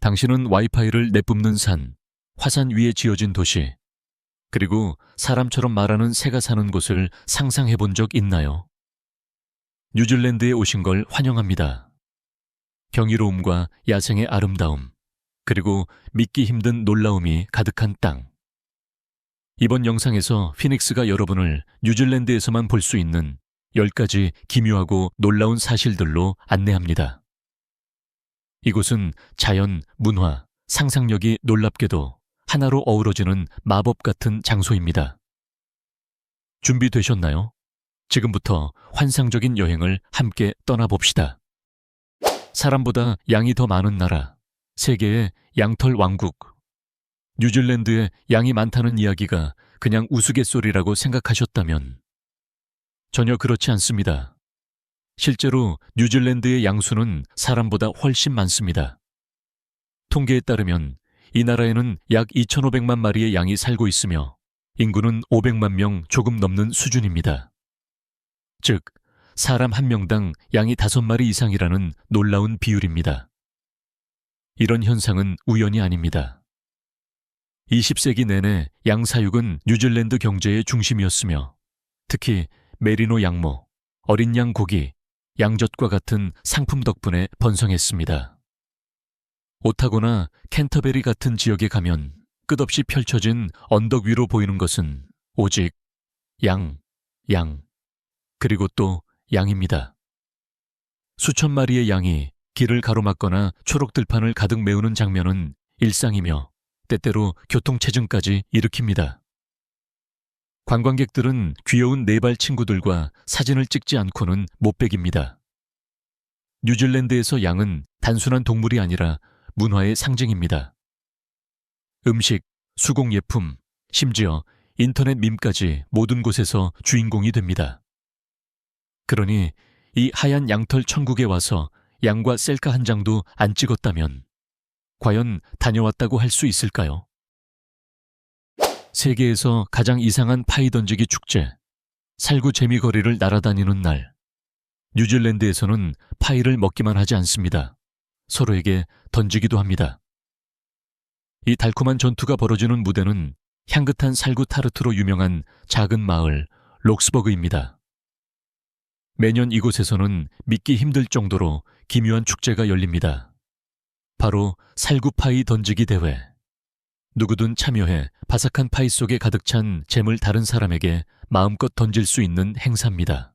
당신은 와이파이를 내뿜는 산, 화산 위에 지어진 도시, 그리고 사람처럼 말하는 새가 사는 곳을 상상해 본 적 있나요? 뉴질랜드에 오신 걸 환영합니다. 경이로움과 야생의 아름다움, 그리고 믿기 힘든 놀라움이 가득한 땅. 이번 영상에서 피닉스가 여러분을 뉴질랜드에서만 볼 수 있는 10가지 기묘하고 놀라운 사실들로 안내합니다. 이곳은 자연, 문화, 상상력이 놀랍게도 하나로 어우러지는 마법 같은 장소입니다. 준비되셨나요? 지금부터 환상적인 여행을 함께 떠나봅시다. 사람보다 양이 더 많은 나라, 세계의 양털 왕국. 뉴질랜드에 양이 많다는 이야기가 그냥 우스갯소리라고 생각하셨다면 전혀 그렇지 않습니다. 실제로 뉴질랜드의 양수는 사람보다 훨씬 많습니다. 통계에 따르면 이 나라에는 약 2,500만 마리의 양이 살고 있으며 인구는 500만 명 조금 넘는 수준입니다. 즉, 사람 한 명당 양이 5마리 이상이라는 놀라운 비율입니다. 이런 현상은 우연이 아닙니다. 20세기 내내 양 사육은 뉴질랜드 경제의 중심이었으며 특히 메리노 양모, 어린 양 고기, 양젖과 같은 상품 덕분에 번성했습니다. 오타고나 캔터베리 같은 지역에 가면 끝없이 펼쳐진 언덕 위로 보이는 것은 오직 양, 그리고 또 양입니다. 수천 마리의 양이 길을 가로막거나 초록들판을 가득 메우는 장면은 일상이며 때때로 교통체증까지 일으킵니다. 관광객들은 귀여운 네발 친구들과 사진을 찍지 않고는 못 베깁니다. 뉴질랜드에서 양은 단순한 동물이 아니라 문화의 상징입니다. 음식, 수공예품, 심지어 인터넷 밈까지 모든 곳에서 주인공이 됩니다. 그러니 이 하얀 양털 천국에 와서 양과 셀카 한 장도 안 찍었다면 과연 다녀왔다고 할 수 있을까요? 세계에서 가장 이상한 파이 던지기 축제, 살구 재미거리를 날아다니는 날. 뉴질랜드에서는 파이를 먹기만 하지 않습니다. 서로에게 던지기도 합니다. 이 달콤한 전투가 벌어지는 무대는 향긋한 살구 타르트로 유명한 작은 마을 록스버그입니다. 매년 이곳에서는 믿기 힘들 정도로 기묘한 축제가 열립니다. 바로 살구 파이 던지기 대회. 누구든 참여해 바삭한 파이 속에 가득 찬 잼을 다른 사람에게 마음껏 던질 수 있는 행사입니다.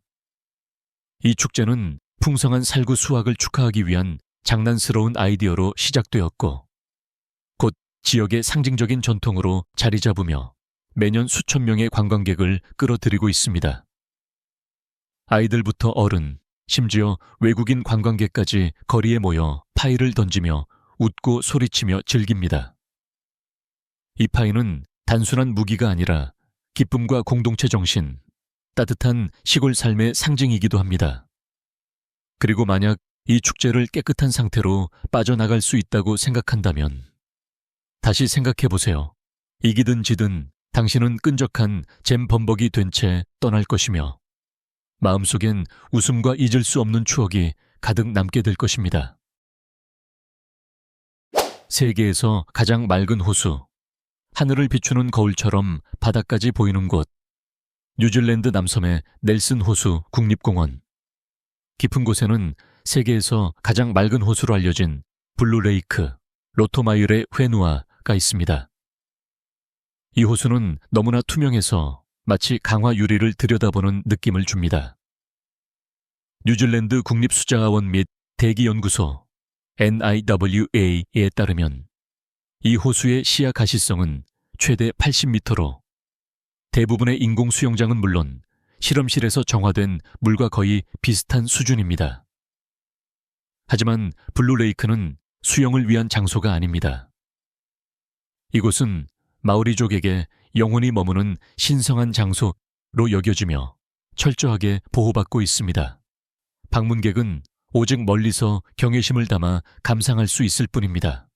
이 축제는 풍성한 살구 수확을 축하하기 위한 장난스러운 아이디어로 시작되었고 곧 지역의 상징적인 전통으로 자리 잡으며 매년 수천 명의 관광객을 끌어들이고 있습니다. 아이들부터 어른, 심지어 외국인 관광객까지 거리에 모여 파이를 던지며 웃고 소리치며 즐깁니다. 이 파이는 단순한 무기가 아니라 기쁨과 공동체 정신, 따뜻한 시골 삶의 상징이기도 합니다. 그리고 만약 이 축제를 깨끗한 상태로 빠져나갈 수 있다고 생각한다면 다시 생각해 보세요. 이기든 지든 당신은 끈적한 잼 범벅이 된 채 떠날 것이며 마음속엔 웃음과 잊을 수 없는 추억이 가득 남게 될 것입니다. 세계에서 가장 맑은 호수, 하늘을 비추는 거울처럼 바다까지 보이는 곳, 뉴질랜드 남섬의 넬슨 호수 국립공원. 깊은 곳에는 세계에서 가장 맑은 호수로 알려진 블루레이크, 로토마일의 회누아가 있습니다. 이 호수는 너무나 투명해서 마치 강화 유리를 들여다보는 느낌을 줍니다. 뉴질랜드 국립수자원 및 대기연구소 NIWA에 따르면 이 호수의 시야 가시성은 최대 80m로 대부분의 인공 수영장은 물론 실험실에서 정화된 물과 거의 비슷한 수준입니다. 하지만 블루레이크는 수영을 위한 장소가 아닙니다. 이곳은 마오리족에게 영원히 머무는 신성한 장소로 여겨지며 철저하게 보호받고 있습니다. 방문객은 오직 멀리서 경외심을 담아 감상할 수 있을 뿐입니다.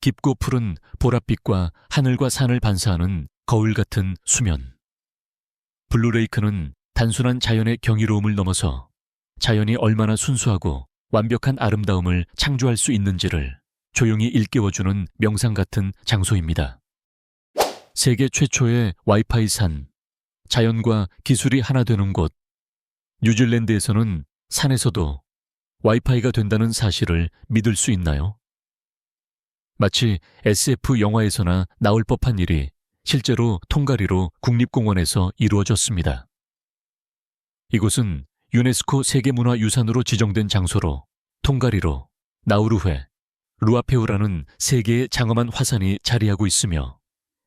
깊고 푸른 보랏빛과 하늘과 산을 반사하는 거울 같은 수면. 블루레이크는 단순한 자연의 경이로움을 넘어서 자연이 얼마나 순수하고 완벽한 아름다움을 창조할 수 있는지를 조용히 일깨워주는 명상 같은 장소입니다. 세계 최초의 와이파이 산, 자연과 기술이 하나 되는 곳. 뉴질랜드에서는 산에서도 와이파이가 된다는 사실을 믿을 수 있나요? 마치 SF 영화에서나 나올 법한 일이 실제로 통가리로 국립공원에서 이루어졌습니다. 이곳은 유네스코 세계문화유산으로 지정된 장소로 통가리로, 나우루회, 루아페우라는 세 개의 장엄한 화산이 자리하고 있으며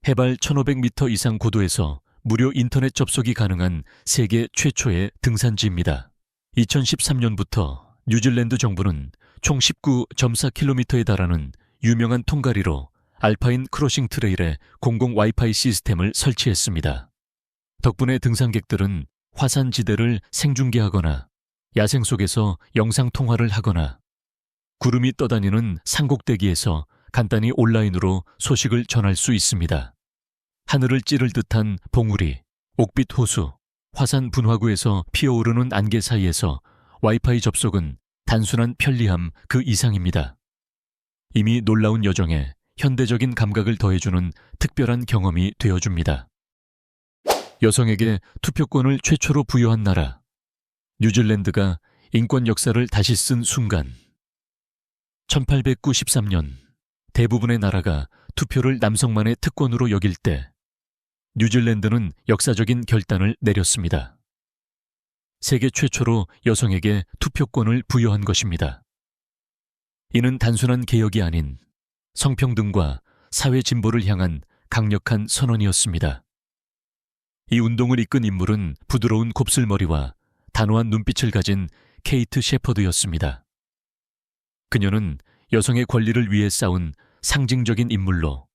해발 1500m 이상 고도에서 무료 인터넷 접속이 가능한 세계 최초의 등산지입니다. 2013년부터 뉴질랜드 정부는 총 19.4km에 달하는 유명한 통가리로 알파인 크로싱 트레일에 공공 와이파이 시스템을 설치했습니다. 덕분에 등산객들은 화산지대를 생중계하거나 야생 속에서 영상통화를 하거나 구름이 떠다니는 산꼭대기에서 간단히 온라인으로 소식을 전할 수 있습니다. 하늘을 찌를 듯한 봉우리, 옥빛 호수, 화산 분화구에서 피어오르는 안개 사이에서 와이파이 접속은 단순한 편리함 그 이상입니다. 이미 놀라운 여정에 현대적인 감각을 더해주는 특별한 경험이 되어줍니다. 여성에게 투표권을 최초로 부여한 나라. 뉴질랜드가 인권 역사를 다시 쓴 순간. 1893년 대부분의 나라가 투표를 남성만의 특권으로 여길 때 뉴질랜드는 역사적인 결단을 내렸습니다. 세계 최초로 여성에게 투표권을 부여한 것입니다. 이는 단순한 개혁이 아닌 성평등과 사회 진보를 향한 강력한 선언이었습니다. 이 운동을 이끈 인물은 부드러운 곱슬머리와 단호한 눈빛을 가진 케이트 shepherd였습니다. 그녀는 여성의 권리를 위해 싸운 상징적인 인물로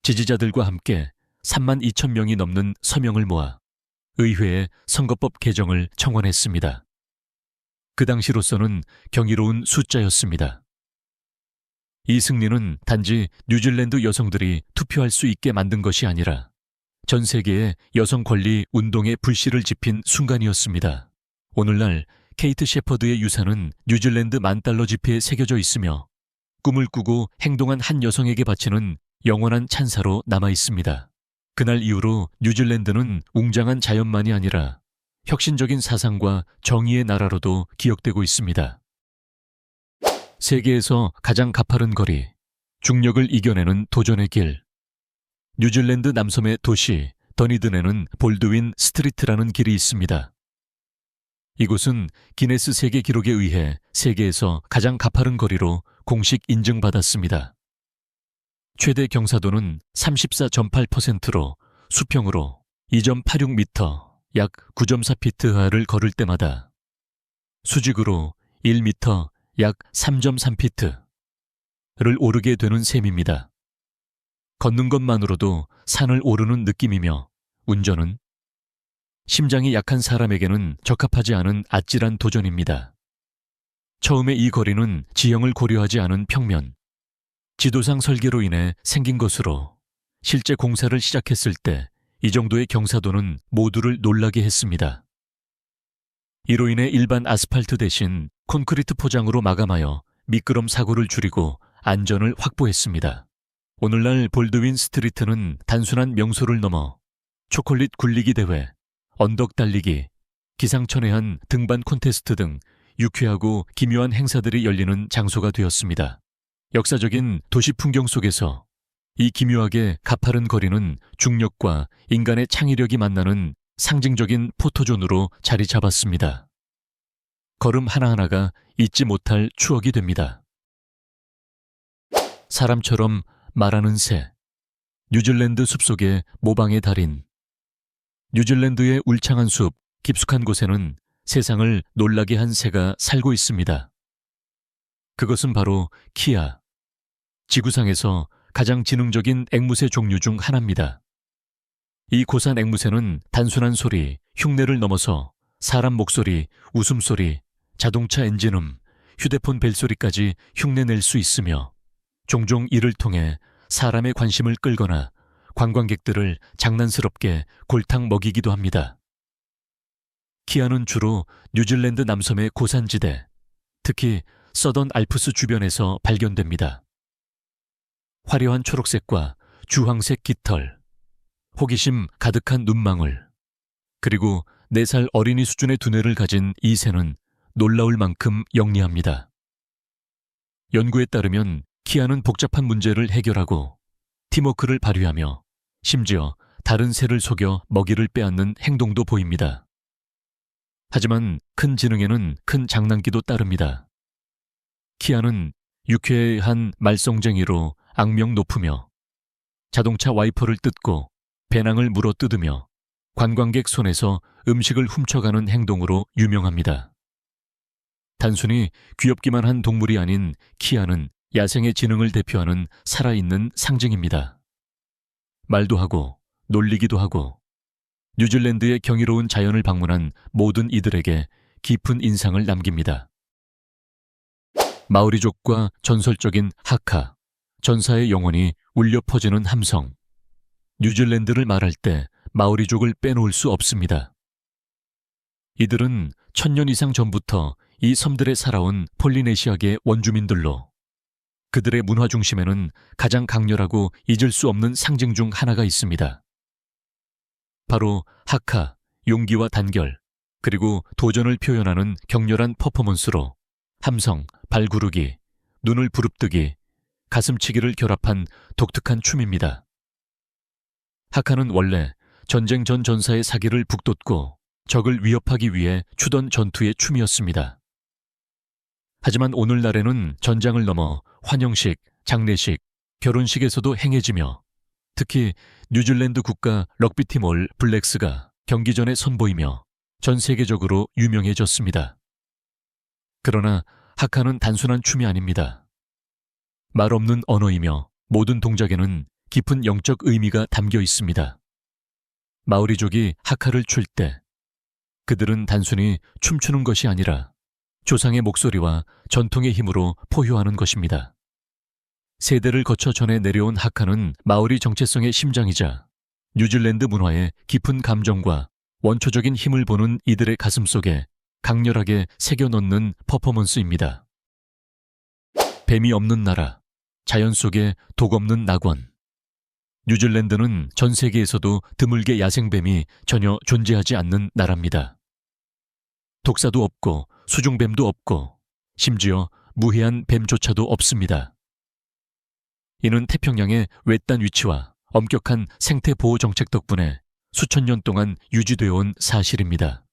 지지자들과 함께 32,000명이 넘는 서명을 모아 의회에 선거법 개정을 청원했습니다. 그 당시로서는 경이로운 숫자였습니다. 이 승리는 단지 뉴질랜드 여성들이 투표할 수 있게 만든 것이 아니라 전 세계의 여성 권리 운동의 불씨를 지핀 순간이었습니다. 오늘날 케이트 shepherd의 유산은 뉴질랜드 $10,000 지폐에 새겨져 있으며 꿈을 꾸고 행동한 한 여성에게 바치는 영원한 찬사로 남아 있습니다. 그날 이후로 뉴질랜드는 웅장한 자연만이 아니라 혁신적인 사상과 정의의 나라로도 기억되고 있습니다. 세계에서 가장 가파른 거리, 중력을 이겨내는 도전의 길. 뉴질랜드 남섬의 도시 더니든에는 볼드윈 스트리트라는 길이 있습니다. 이곳은 기네스 세계 기록에 의해 세계에서 가장 가파른 거리로 공식 인증받았습니다. 최대 경사도는 34.8%로 수평으로 2.86m, 약 9.4피트하를 걸을 때마다 수직으로 1m, 약 3.3피트를 오르게 되는 셈입니다. 걷는 것만으로도 산을 오르는 느낌이며 운전은 심장이 약한 사람에게는 적합하지 않은 아찔한 도전입니다. 처음에 이 거리는 지형을 고려하지 않은 평면, 지도상 설계로 인해 생긴 것으로 실제 공사를 시작했을 때 이 정도의 경사도는 모두를 놀라게 했습니다. 이로 인해 일반 아스팔트 대신 콘크리트 포장으로 마감하여 미끄럼 사고를 줄이고 안전을 확보했습니다. 오늘날 볼드윈 스트리트는 단순한 명소를 넘어 초콜릿 굴리기 대회, 언덕 달리기, 기상천외한 등반 콘테스트 등 유쾌하고 기묘한 행사들이 열리는 장소가 되었습니다. 역사적인 도시 풍경 속에서 이 기묘하게 가파른 거리는 중력과 인간의 창의력이 만나는 상징적인 포토존으로 자리 잡았습니다. 걸음 하나하나가 잊지 못할 추억이 됩니다. 사람처럼 말하는 새. 뉴질랜드 숲속의 모방의 달인. 뉴질랜드의 울창한 숲, 깊숙한 곳에는 세상을 놀라게 한 새가 살고 있습니다. 그것은 바로 키아. 지구상에서 가장 지능적인 앵무새 종류 중 하나입니다. 이 고산 앵무새는 단순한 소리, 흉내를 넘어서 사람 목소리, 웃음소리, 자동차 엔진음, 휴대폰 벨소리까지 흉내낼 수 있으며 종종 이를 통해 사람의 관심을 끌거나 관광객들을 장난스럽게 골탕 먹이기도 합니다. 키아는 주로 뉴질랜드 남섬의 고산지대, 특히 서던 알프스 주변에서 발견됩니다. 화려한 초록색과 주황색 깃털, 호기심 가득한 눈망울, 그리고 4살 어린이 수준의 두뇌를 가진 이 새는 놀라울 만큼 영리합니다. 연구에 따르면 키아는 복잡한 문제를 해결하고 팀워크를 발휘하며 심지어 다른 새를 속여 먹이를 빼앗는 행동도 보입니다. 하지만 큰 지능에는 큰 장난기도 따릅니다. 키아는 유쾌한 말썽쟁이로 악명 높으며 자동차 와이퍼를 뜯고 배낭을 물어 뜯으며 관광객 손에서 음식을 훔쳐가는 행동으로 유명합니다. 단순히 귀엽기만 한 동물이 아닌 키아는 야생의 지능을 대표하는 살아있는 상징입니다. 말도 하고 놀리기도 하고 뉴질랜드의 경이로운 자연을 방문한 모든 이들에게 깊은 인상을 남깁니다. 마오리족과 전설적인 하카, 전사의 영혼이 울려 퍼지는 함성. 뉴질랜드를 말할 때 마오리족을 빼놓을 수 없습니다. 이들은 1000년 이상 전부터 이 섬들에 살아온 폴리네시아계 원주민들로 그들의 문화 중심에는 가장 강렬하고 잊을 수 없는 상징 중 하나가 있습니다. 바로 하카, 용기와 단결, 그리고 도전을 표현하는 격렬한 퍼포먼스로 함성, 발구르기, 눈을 부릅뜨기, 가슴치기를 결합한 독특한 춤입니다. 하카는 원래 전쟁 전 전사의 사기를 북돋고 적을 위협하기 위해 추던 전투의 춤이었습니다. 하지만 오늘날에는 전장을 넘어 환영식, 장례식, 결혼식에서도 행해지며 특히 뉴질랜드 국가 럭비팀 올 블랙스가 경기 전에 선보이며 전 세계적으로 유명해졌습니다. 그러나 하카는 단순한 춤이 아닙니다. 말 없는 언어이며 모든 동작에는 깊은 영적 의미가 담겨 있습니다. 마오리족이 하카를 출 때 그들은 단순히 춤추는 것이 아니라 조상의 목소리와 전통의 힘으로 포효하는 것입니다. 세대를 거쳐 전해 내려온 하카는 마오리 정체성의 심장이자 뉴질랜드 문화의 깊은 감정과 원초적인 힘을 보는 이들의 가슴 속에 강렬하게 새겨넣는 퍼포먼스입니다. 뱀이 없는 나라, 자연 속에 독 없는 낙원. 뉴질랜드는 전 세계에서도 드물게 야생뱀이 전혀 존재하지 않는 나라입니다. 독사도 없고 수중뱀도 없고 심지어 무해한 뱀조차도 없습니다. 이는 태평양의 외딴 위치와 엄격한 생태 보호 정책 덕분에 수천 년 동안 유지되어 온 사실입니다.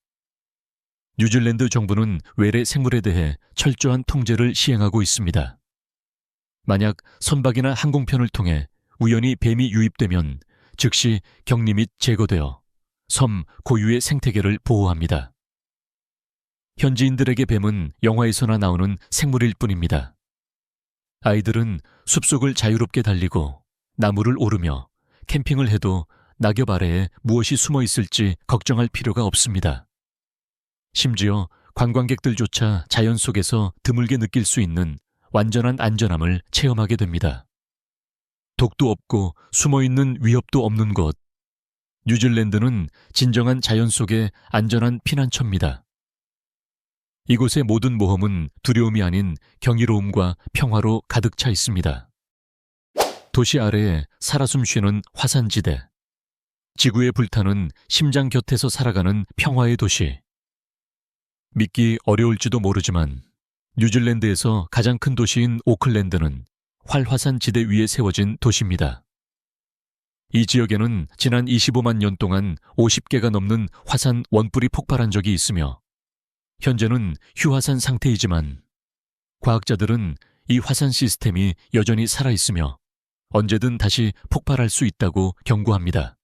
뉴질랜드 정부는 외래 생물에 대해 철저한 통제를 시행하고 있습니다. 만약 선박이나 항공편을 통해 우연히 뱀이 유입되면 즉시 격리 및 제거되어 섬 고유의 생태계를 보호합니다. 현지인들에게 뱀은 영화에서나 나오는 생물일 뿐입니다. 아이들은 숲속을 자유롭게 달리고 나무를 오르며 캠핑을 해도 낙엽 아래에 무엇이 숨어 있을지 걱정할 필요가 없습니다. 심지어 관광객들조차 자연 속에서 드물게 느낄 수 있는 완전한 안전함을 체험하게 됩니다. 독도 없고 숨어있는 위협도 없는 곳. 뉴질랜드는 진정한 자연 속의 안전한 피난처입니다. 이곳의 모든 모험은 두려움이 아닌 경이로움과 평화로 가득 차 있습니다. 도시 아래에 살아 숨쉬는 화산지대. 지구의 불타는 심장 곁에서 살아가는 평화의 도시. 믿기 어려울지도 모르지만 뉴질랜드에서 가장 큰 도시인 오클랜드는 활화산 지대 위에 세워진 도시입니다. 이 지역에는 지난 25만 년 동안 50개가 넘는 화산 원뿔이 폭발한 적이 있으며 현재는 휴화산 상태이지만 과학자들은 이 화산 시스템이 여전히 살아있으며 언제든 다시 폭발할 수 있다고 경고합니다.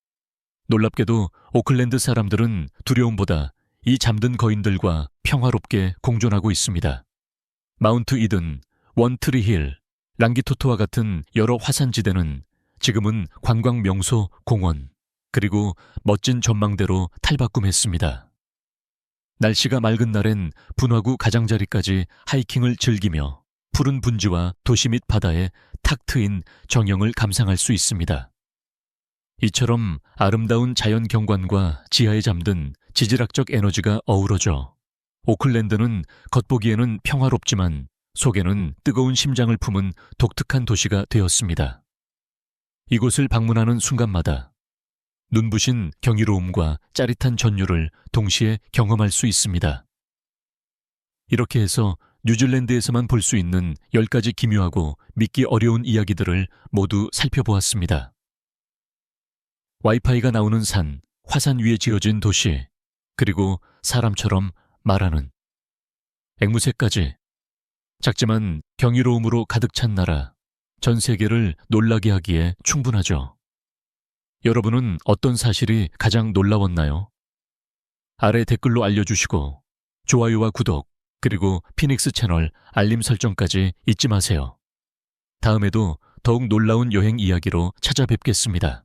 놀랍게도 오클랜드 사람들은 두려움보다 이 잠든 거인들과 평화롭게 공존하고 있습니다. 마운트 이든, 원트리 힐, 랑기토토와 같은 여러 화산지대는 지금은 관광 명소, 공원, 그리고 멋진 전망대로 탈바꿈했습니다. 날씨가 맑은 날엔 분화구 가장자리까지 하이킹을 즐기며 푸른 분지와 도시 및 바다에 탁 트인 정영을 감상할 수 있습니다. 이처럼 아름다운 자연 경관과 지하에 잠든 지질학적 에너지가 어우러져 오클랜드는 겉보기에는 평화롭지만 속에는 뜨거운 심장을 품은 독특한 도시가 되었습니다. 이곳을 방문하는 순간마다 눈부신 경이로움과 짜릿한 전율을 동시에 경험할 수 있습니다. 이렇게 해서 뉴질랜드에서만 볼 수 있는 10가지 기묘하고 믿기 어려운 이야기들을 모두 살펴보았습니다. 와이파이가 나오는 산, 화산 위에 지어진 도시, 그리고 사람처럼 말하는 앵무새까지 작지만 경이로움으로 가득 찬 나라, 전 세계를 놀라게 하기에 충분하죠. 여러분은 어떤 사실이 가장 놀라웠나요? 아래 댓글로 알려주시고 좋아요와 구독, 그리고 피닉스 채널 알림 설정까지 잊지 마세요. 다음에도 더욱 놀라운 여행 이야기로 찾아뵙겠습니다.